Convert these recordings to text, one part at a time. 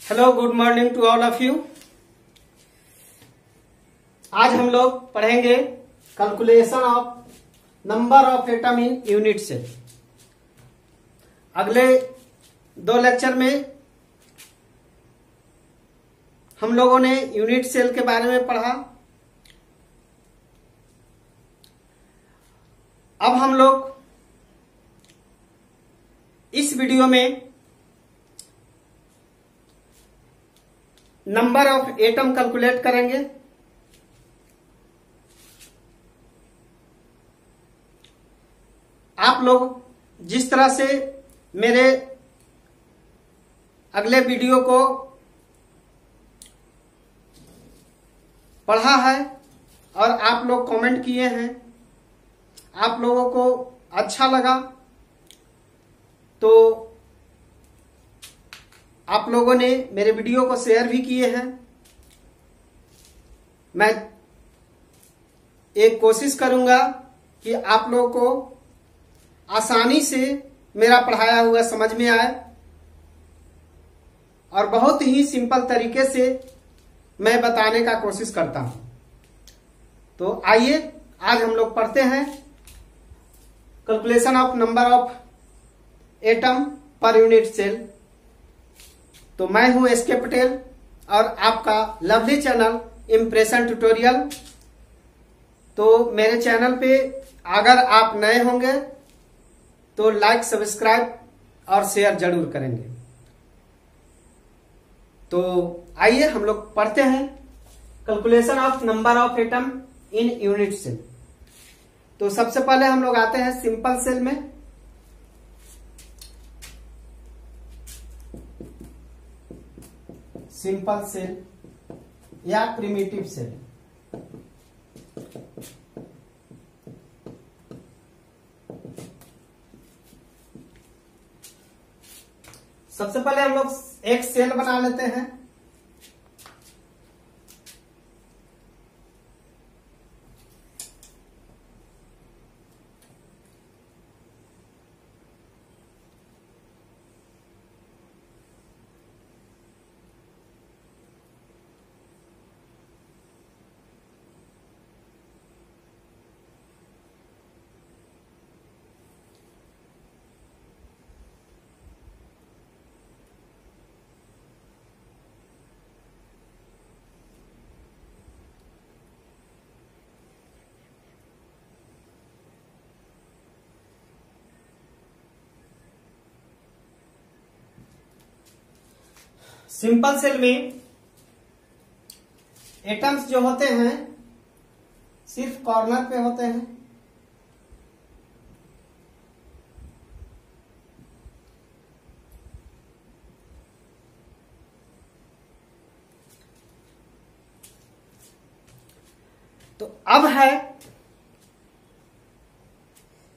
Hello, good morning to all of you. आज हम लोग पढ़ेंगे calculation of number of atom in unit cell. अगले दो लेक्चर में हम लोगों ने यूनिट सेल के बारे में पढ़ा। अब हम लोग इस वीडियो में नंबर ऑफ एटम कैलकुलेट करेंगे। आप लोग जिस तरह से मेरे अगले वीडियो को पढ़ा है और आप लोग कमेंट किए हैं, आप लोगों को अच्छा लगा, तो आप लोगों ने मेरे वीडियो को शेयर भी किए हैं। मैं एक कोशिश करूंगा कि आप लोगों को आसानी से मेरा पढ़ाया हुआ समझ में आए और बहुत ही सिंपल तरीके से मैं बताने का कोशिश करता हूं। तो आइए आज हम लोग पढ़ते हैं calculation of number of atom per unit cell. तो मैं हूं एसके पटेल और आपका लवली चैनल इम्प्रेशन ट्यूटोरियल। तो मेरे चैनल पे अगर आप नए होंगे तो लाइक, सब्सक्राइब और शेयर जरूर करेंगे। तो आइए हम लोग पढ़ते हैं calculation of number of atom in unit cell. तो सबसे पहले हम लोग आते हैं सिंपल सेल में। सिंपल सेल या प्रिमिटिव सेल। सबसे पहले हम लोग एक सेल बना लेते हैं। सिंपल सेल में एटम्स जो होते हैं सिर्फ कॉर्नर पे होते हैं। तो अब है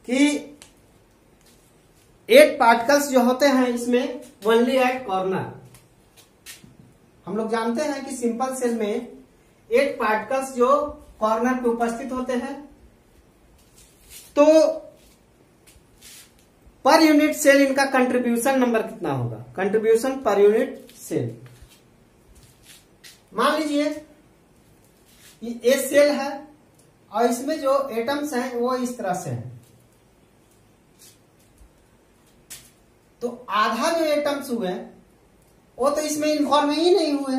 कि 8 पार्टिकल्स जो होते हैं इसमें ओनली एट कॉर्नर। हम लोग जानते हैं कि सिंपल सेल में 8 पार्टिकल्स जो कॉर्नर पे उपस्थित होते हैं। तो पर यूनिट सेल इनका कंट्रीब्यूशन नंबर कितना होगा? कंट्रीब्यूशन पर यूनिट सेल। मान लीजिए ये सेल है और इसमें जो एटम्स हैं वो इस तरह से हैं। तो आधा जो एटम्स हुए वो तो इसमें इन्वॉल्व ही नहीं हुए।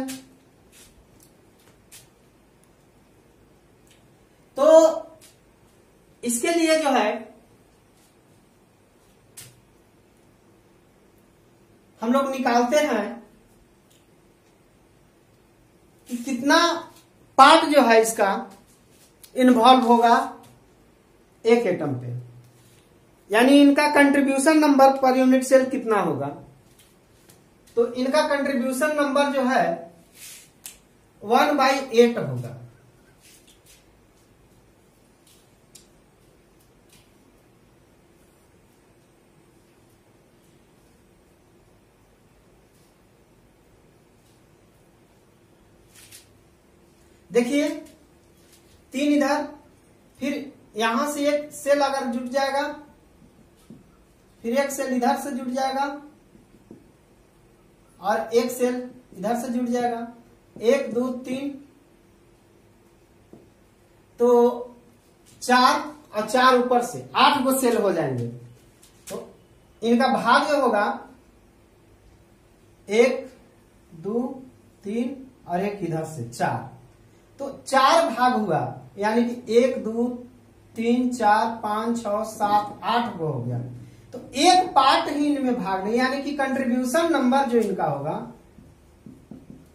तो इसके लिए जो है हम लोग निकालते हैं कि कितना पार्ट जो है इसका इन्वॉल्व होगा एक एटम पे, यानी इनका contribution number per unit cell कितना होगा। तो इनका कंट्रीब्यूशन नंबर जो है 1/8 होगा। देखिए 3 इधर, फिर यहां से एक सेल अगर जुट जाएगा, फिर एक सेल इधर से जुट जाएगा, और एक सेल इधर से जुड़ जाएगा, 1 2 3, तो 4 और 4 ऊपर से 8 गो सेल हो जाएंगे। तो इनका भाग जो होगा 1 2 3 और एक इधर से 4, तो 4 भाग हुआ, यानी कि 1 2 3 4 5 6 7 8 गो हो गया। तो एक पार्ट ही इनमें भाग नहीं, यानी कि कंट्रीब्यूशन नंबर जो इनका होगा,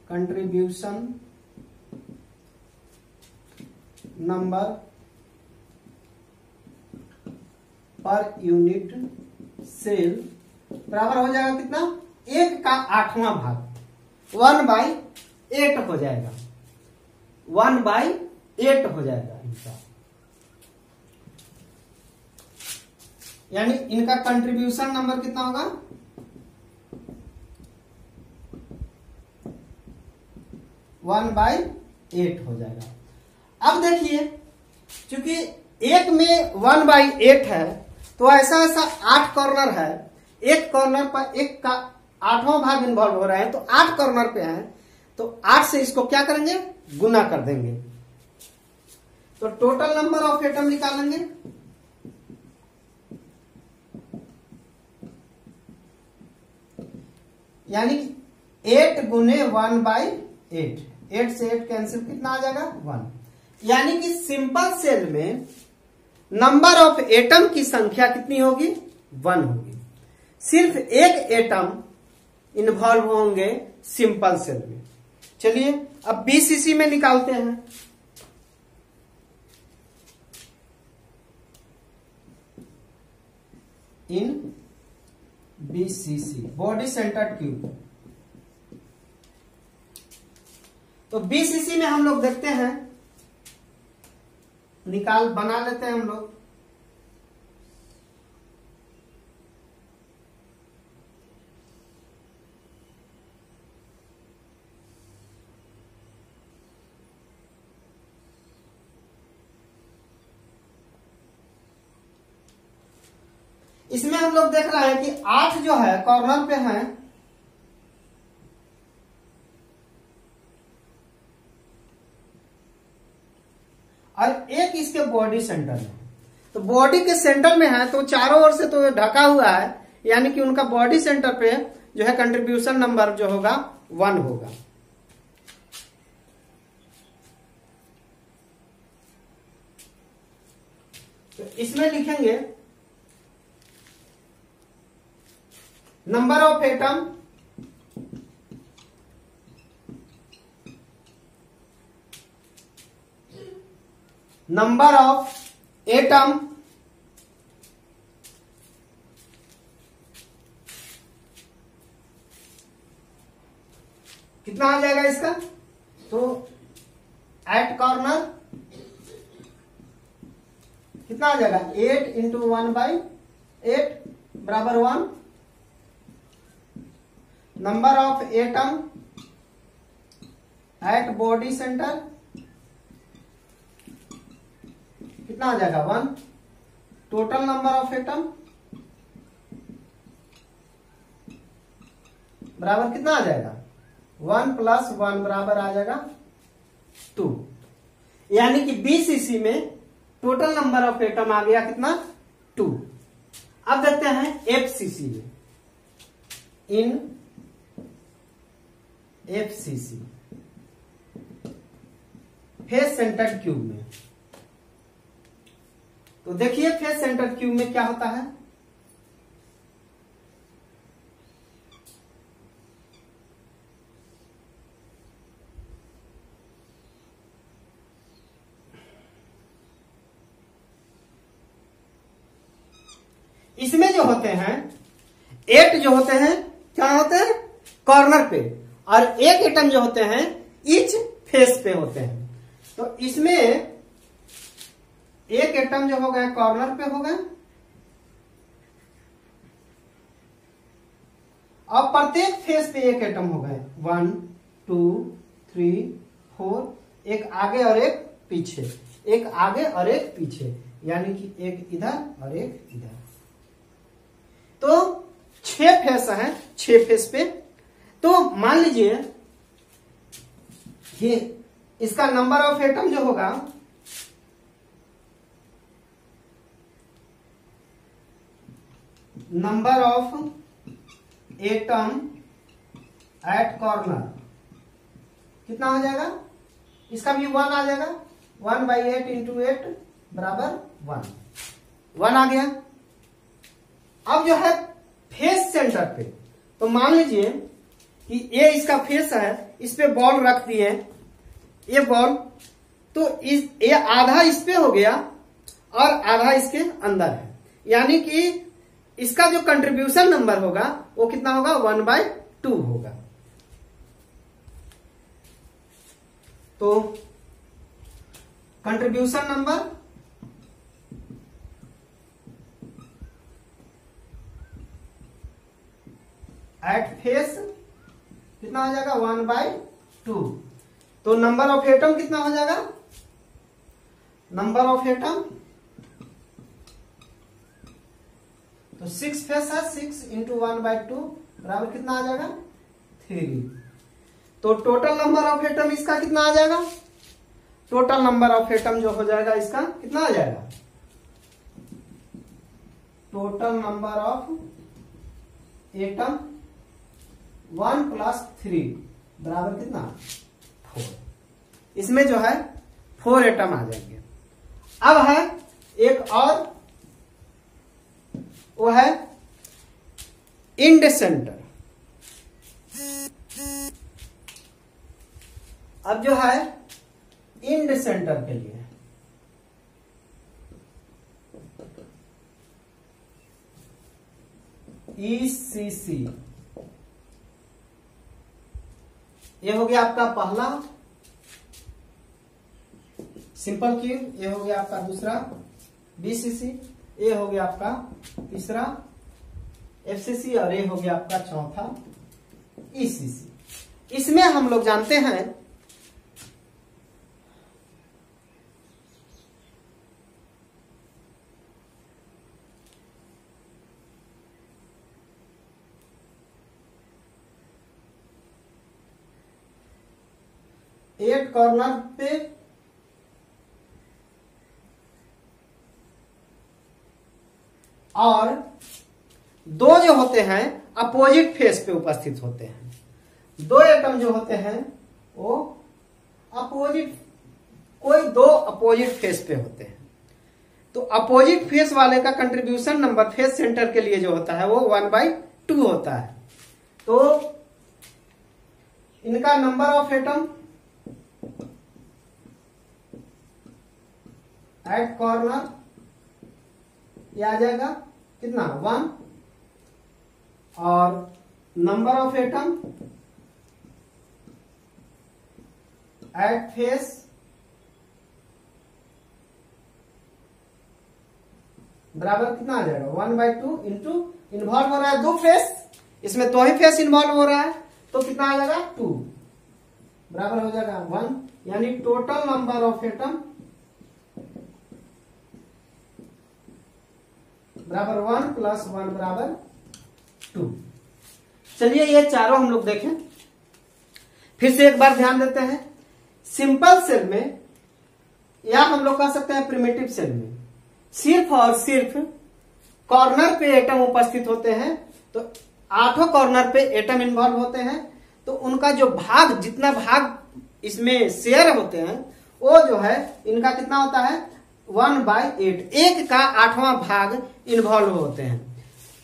contribution number per unit cell बराबर हो जाएगा कितना, 1 का 8वां भाग 1/8 हो जाएगा, 1/8 हो जाएगा इनका, यानी इनका कंट्रीब्यूशन नंबर कितना होगा, 1/8 हो जाएगा। अब देखिए, क्योंकि एक में 1/8 है, तो ऐसा ऐसा 8 कॉर्नर है, एक कॉर्नर पर 1 का 8वां भाग इन्वॉल्व हो रहा है, तो 8 कॉर्नर पे है, तो 8 से इसको क्या करेंगे, गुना कर देंगे, तो टोटल नंबर ऑफ एटम निकालेंगे। यानी 8 गुने 1/8, 8 से 8 कैंसिल, कितना आ जाएगा 1। यानी कि सिंपल सेल में नंबर ऑफ एटम की संख्या कितनी होगी, 1 होगी। सिर्फ एक एटम इन्वॉल्व होंगे सिंपल सेल में। चलिए अब बीसीसी में निकालते हैं। इन बीसीसी, बॉडी सेंटर्ड क्यूब, तो बीसीसी में हम लोग देखते हैं, बना लेते हैं हम लोग। इसमें हम लोग देख रहे हैं कि 8 जो है कॉर्नर पे है, और एक इसके बॉडी सेंटर में, तो बॉडी के सेंटर में है, तो चारों ओर से तो ढका हुआ है, यानी कि उनका बॉडी सेंटर पे जो है कंट्रीब्यूशन नंबर जो होगा 1 होगा। तो इसमें लिखेंगे नंबर ऑफ एटम कितना आ जाएगा इसका, तो एट कॉर्नर कितना आ जाएगा, 8 इंटू 1/8 बराबर 1। Number of atom at body centre कितना आ जाएगा, 1। टोटल नंबर ऑफ एटम बराबर कितना आ जाएगा, 1 + 1 बराबर आ जाएगा 2। यानी कि बीसीसी में टोटल नंबर ऑफ एटम आ गया कितना, 2। अब देखते हैं एफसीसी में। इन एफसीसी, फेस सेंटर्ड क्यूब में, तो देखिए फेस सेंटर्ड क्यूब में क्या होता है। इसमें जो होते हैं 8 जो होते हैं क्या होते हैं, कॉर्नर पे, और एक एटम जो होते हैं ईच फेस पे होते हैं। तो इसमें एक एटम जो हो गए कॉर्नर पे हो गए, और प्रत्येक फेस पे एक एटम हो गए, 1 2 3 4, एक आगे और एक पीछे, एक आगे और एक पीछे, यानी कि एक इधर और एक इधर। तो 6 फेस हैं, 6 फेस पे तो मान लीजिए ये इसका नंबर ऑफ एटम जो होगा number of atom at corner कितना हो जाएगा, इसका भी 1 आ जाएगा, 1/8 इंटू 8 बराबर 1 आ गया। अब जो है फेस सेंटर पे, तो मान लीजिए कि ये इसका फेस है, इस पे बॉल रख दिए, ये बॉल, तो ये आधा इस पे हो गया और आधा इसके अंदर है, यानी कि इसका जो कंट्रीब्यूशन नंबर होगा वो कितना होगा, 1/2 होगा। तो कंट्रीब्यूशन नंबर एट फेस कितना हो जाएगा, 1/2। तो नंबर ऑफ एटम कितना हो जाएगा, नंबर ऑफ एटम, तो 6 फेस है, 6 इंटू 1/2 बराबर कितना आ जाएगा, 3। तो टोटल नंबर ऑफ एटम इसका कितना आ जाएगा, टोटल नंबर ऑफ एटम जो हो जाएगा इसका कितना आ जाएगा, टोटल नंबर ऑफ एटम 1 + 3 बराबर कितना, 4। इसमें जो है 4 एटम आ जाएंगे। अब है एक और, वो है इंड सेंटर। अब जो है इंड सेंटर के लिए ECC, ये हो गया आपका पहला सिंपल क्यूब, ये हो गया आपका दूसरा BCC, ये हो गया आपका तीसरा FCC और ये हो गया आपका चौथा ECC। इसमें हम लोग जानते हैं एट कॉर्नर पे और 2 जो होते हैं अपोजिट फेस पे उपस्थित होते हैं। 2 एटम जो होते हैं वो अपोजिट, कोई 2 अपोजिट फेस पे होते हैं। तो अपोजिट फेस वाले का कंट्रीब्यूशन नंबर फेस सेंटर के लिए जो होता है वो 1/2 होता है। तो इनका number of atom at corner ये आ जाएगा कितना, 1, और number of atom at face बराबर कितना आ जाएगा, 1/2 इंटू, इन्वॉल्व हो रहा है 2 फेस, इसमें 2 ही फेस इन्वॉल्व हो रहा है, तो कितना आ जाएगा, 2 बराबर हो जाएगा 1, यानी टोटल नंबर ऑफ एटम बराबर 1 + 1 बराबर 2। चलिए ये चारों हम लोग देखें, फिर से एक बार ध्यान देते हैं। सिंपल सेल में या हम लोग कह सकते हैं प्रिमिटिव सेल में सिर्फ और सिर्फ कॉर्नर पे एटम उपस्थित होते हैं, तो 8 कॉर्नर पे एटम इन्वॉल्व होते हैं, तो उनका जो भाग, जितना भाग इसमें शेयर होते हैं वो जो है इनका कितना होता है, 1/8, 1 का 8वां भाग इन्वॉल्व होते हैं।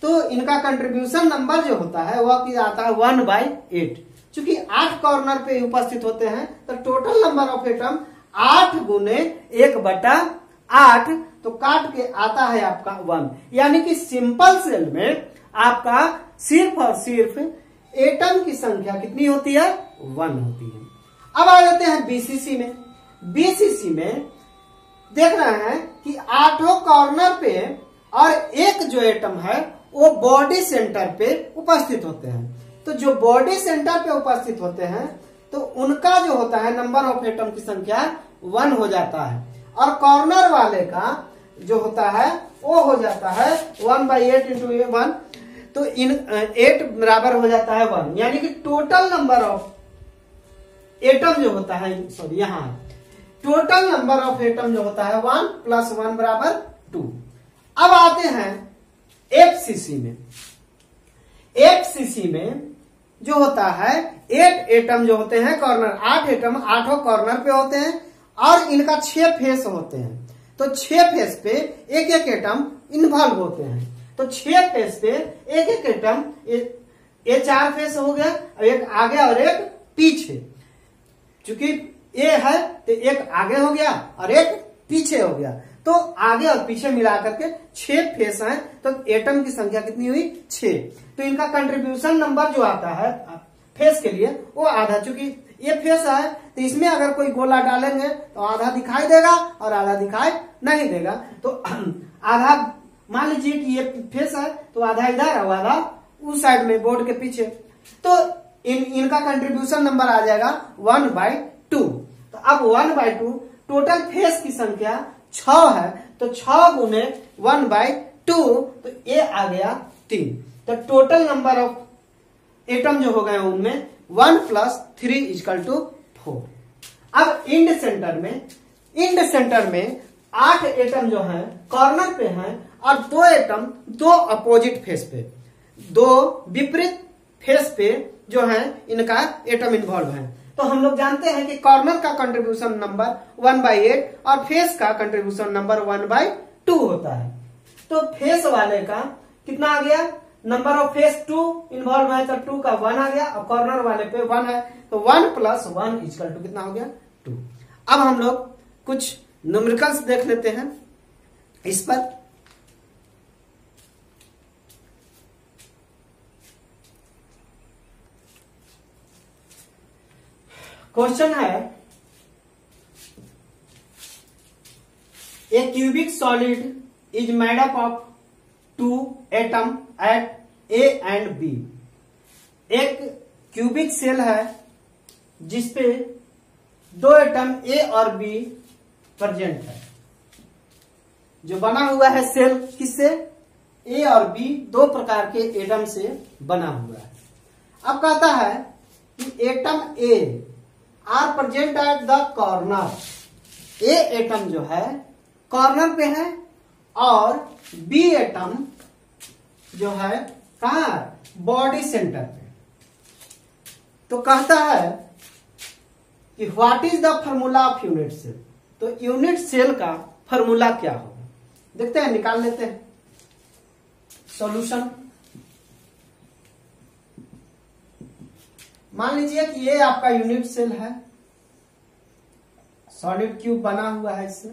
तो इनका कंट्रीब्यूशन नंबर जो होता है वह आता है 1/8। चूंकि 8 कॉर्नर पे उपस्थित होते हैं तो टोटल नंबर ऑफ एटम 8 गुने 1/8, तो काट के आता है आपका 1। यानी कि सिंपल सेल में आपका सिर्फ और सिर्फ एटम की संख्या कितनी होती है, 1 होती है। अब आ जाते हैं BCC में। BCC में देख रहे हैं कि 8 कॉर्नर पे और एक जो एटम है वो बॉडी सेंटर पे उपस्थित होते हैं। तो जो बॉडी सेंटर पे उपस्थित होते हैं तो उनका जो होता है नंबर ऑफ एटम की संख्या 1 हो जाता है, और कॉर्नर वाले का जो होता है वो हो जाता है 1/8 इंटू 1। तो इन 8 बराबर हो जाता है 1, यानी कि टोटल नंबर ऑफ एटम जो होता है, सॉरी यहां टोटल नंबर ऑफ एटम जो होता है 1 + 1 = 2। अब आते हैं एफसीसी में। एफसीसी में जो होता है 8 एटम जो होते हैं कॉर्नर, 8 एटम 8 कॉर्नर पे होते हैं और इनका 6 फेस होते हैं। तो 6 फेस पे एक एक एटम इन्वॉल्व होते हैं। तो 6 फेस पे एक एक एटम, ये 4 फेस हो गया, एक आगे और एक पीछे। चूंकि ए है तो एक आगे हो गया और एक पीछे हो गया, तो आगे और पीछे मिला करके 6 फेस हैं। तो एटम की संख्या कितनी हुई? 6। तो इनका कंट्रीब्यूशन नंबर जो आता है फेस के लिए वो आधा, चूंकि ये फेस है तो इसमें अगर कोई गोला डालेंगे तो आधा दिखाई देगा और आधा दिखाई नहीं देगा। तो आधा मान लीजिए कि ये फेस है तो आधा इधर और आधा उस साइड में बोर्ड के पीछे, तो इनका कंट्रीब्यूशन नंबर आ जाएगा 1/2। तो अब 1/2 टोटल फेस की संख्या 6 है, तो 6 गुने 1/2, तो ये आ गया 3। तो टोटल नंबर ऑफ एटम जो हो गए उनमें 1 + 3 = 4। अब इंड सेंटर में 8 एटम जो है कॉर्नर पे हैं और 2 एटम 2 अपोजिट फेस पे, 2 विपरीत फेस पे जो है इनका एटम इन्वॉल्व है। तो हम लोग जानते हैं कि कॉर्नर का कंट्रीब्यूशन नंबर 1/8 और फेस का कंट्रीब्यूशन नंबर 1/2 होता है। तो फेस वाले का कितना आ गया? नंबर ऑफ फेस 2 इन्वॉल्व है तो 2 का 1 आ गया, और कॉर्नर वाले पे 1 है तो 1 + 1 = कितना हो गया? 2। अब हम लोग कुछ न्यूमेरिकल्स देख लेते हैं इस पर। क्वेश्चन है, a cubic solid is made up of 2 atom at A and B. एक क्यूबिक सेल है जिसपे 2 एटम ए और बी प्रेजेंट है। जो बना हुआ है सेल किससे? ए और बी 2 प्रकार के एटम से बना हुआ है। अब कहता है कि atom A R present at the corner. A atom जो है कॉर्नर पे है और बी एटम जो है कहां? बॉडी सेंटर पे। तो कहता है कि what is the formula of unit cell. तो यूनिट सेल का फॉर्मूला क्या होगा? देखते हैं, निकाल लेते हैं सॉल्यूशन। मान लीजिए कि ये आपका यूनिट सेल है, सॉलिड क्यूब बना हुआ है इससे।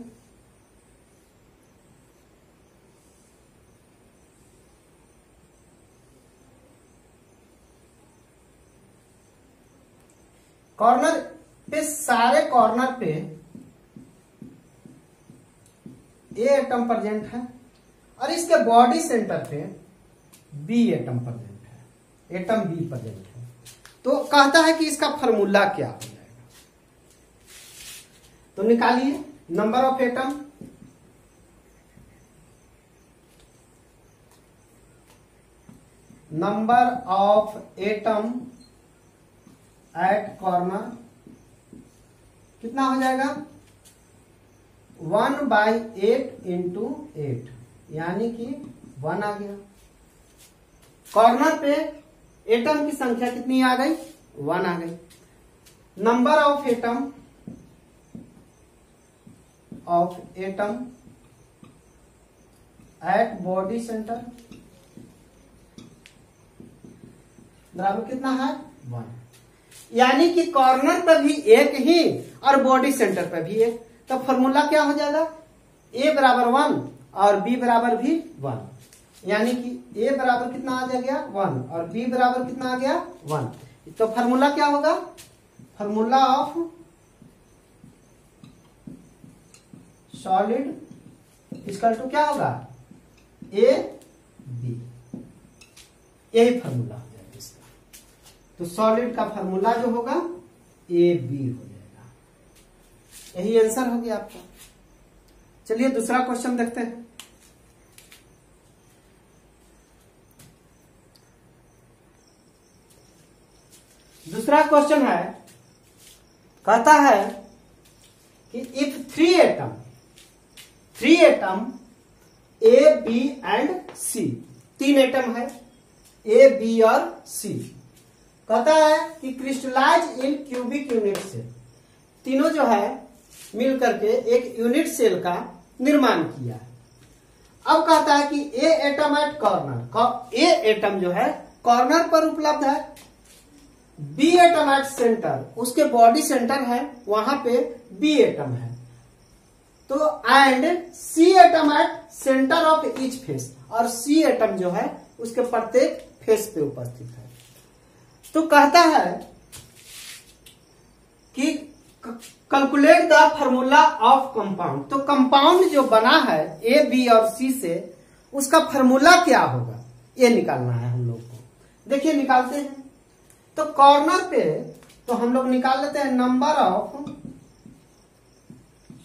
कॉर्नर पे, सारे कॉर्नर पे ए एटम प्रेजेंट है और इसके बॉडी सेंटर पे बी एटम प्रेजेंट है, एटम बी प्रेजेंट है। तो कहता है कि इसका फॉर्मूला क्या हो जाएगा। तो निकालिए number of atom. Number of atom at corner कितना हो जाएगा? 1/8 × 8, यानी कि 1 आ गया। कॉर्नर पे एटम की संख्या कितनी आ गई? 1 आ गई। Number of atom at body centre बराबर कितना है? 1। यानी कि कॉर्नर पर भी एक ही और बॉडी सेंटर पर भी एक। तो फॉर्मूला क्या हो जाएगा? ए बराबर 1 और बी बराबर भी 1, यानी कि ए बराबर कितना आ गया? 1 और बी बराबर कितना आ गया? 1। तो फॉर्मूला क्या होगा? Formula of solid equal to क्या होगा? A B. यही फॉर्मूला हो जाएगा इसका। तो सॉलिड का फॉर्मूला जो होगा ए बी हो जाएगा। यही आंसर हो गया आपका। चलिए दूसरा क्वेश्चन देखते हैं। दूसरा क्वेश्चन है, कहता है कि if three atom A B and C, तीन एटम है ए बी और सी, कहता है कि क्रिस्टलाइज इन क्यूबिक यूनिट सेल, तीनों जो है मिल करके एक यूनिट सेल का निर्माण किया है। अब कहता है कि A atom at corner, A atom जो है कॉर्नर पर उपलब्ध है, बी एटम एट सेंटर, उसके बॉडी सेंटर है वहां पे बी एटम है, तो and C atom at centre of each face, और सी एटम जो है उसके प्रत्येक फेस पे उपस्थित है। तो कहता है कि calculate the formula of compound, तो कंपाउंड जो बना है ए बी और सी से, उसका फार्मूला क्या होगा ये निकालना है हम लोग को। देखिए निकालते हैं। तो कॉर्नर पे तो हम लोग निकाल लेते हैं नंबर ऑफ,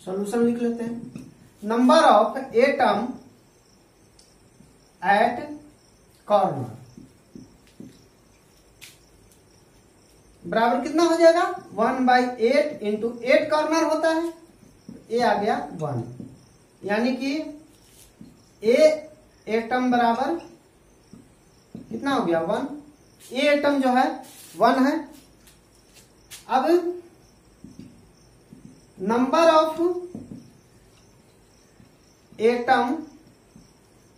सॉल्यूशन लिख लेते हैं, number of atom at corner बराबर कितना हो जाएगा, 1/8 इंटू 8 कॉर्नर होता है, ये आ गया 1, यानी कि ए एटम बराबर कितना हो गया 1, ए एटम जो है 1 है। अब number of atom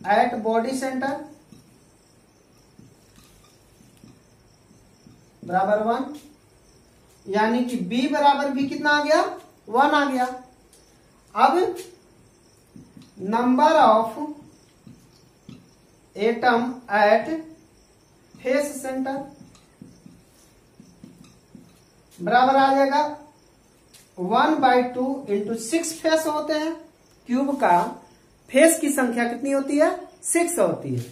at body centre बराबर 1, यानी कि बी बराबर भी कितना आ गया 1 आ गया। अब number of atom at face centre बराबर आ जाएगा 1/2 इंटू 6 फेस होते हैं, क्यूब का फेस की संख्या कितनी होती है 6 होती है।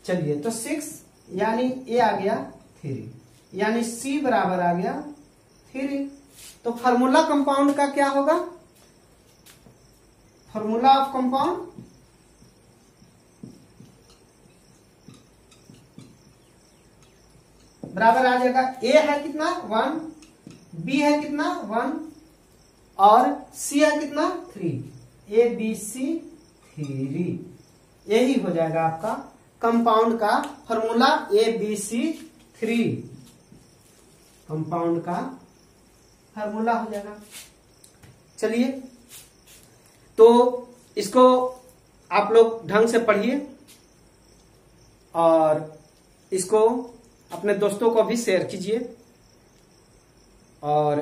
चलिए तो 6 यानी ए आ गया 3, यानी सी बराबर आ गया 3। तो फार्मूला कंपाउंड का क्या होगा, फार्मूला ऑफ कंपाउंड बराबर आ जाएगा, ए है कितना 1, बी है कितना 1 और सी है कितना 3, ए बी सी 3, यही हो जाएगा आपका कंपाउंड का formula A B C 3, compound का फार्मूला हो जाएगा। चलिए तो इसको आप लोग ढंग से पढ़िए और इसको अपने दोस्तों को भी शेयर कीजिए, और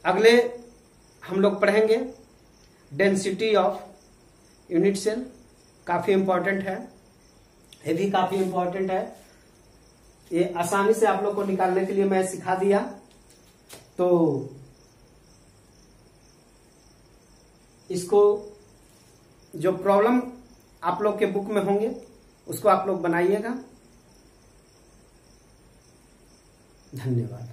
अगले हम लोग पढ़ेंगे डेंसिटी ऑफ यूनिट सेल, काफी इंपॉर्टेंट है, ये भी काफी इंपॉर्टेंट है, ये आसानी से आप लोग को निकालने के लिए मैं सिखा दिया। तो इसको जो प्रॉब्लम आप लोग के बुक में होंगे उसको आप लोग बनाइएगा। धन्यवाद।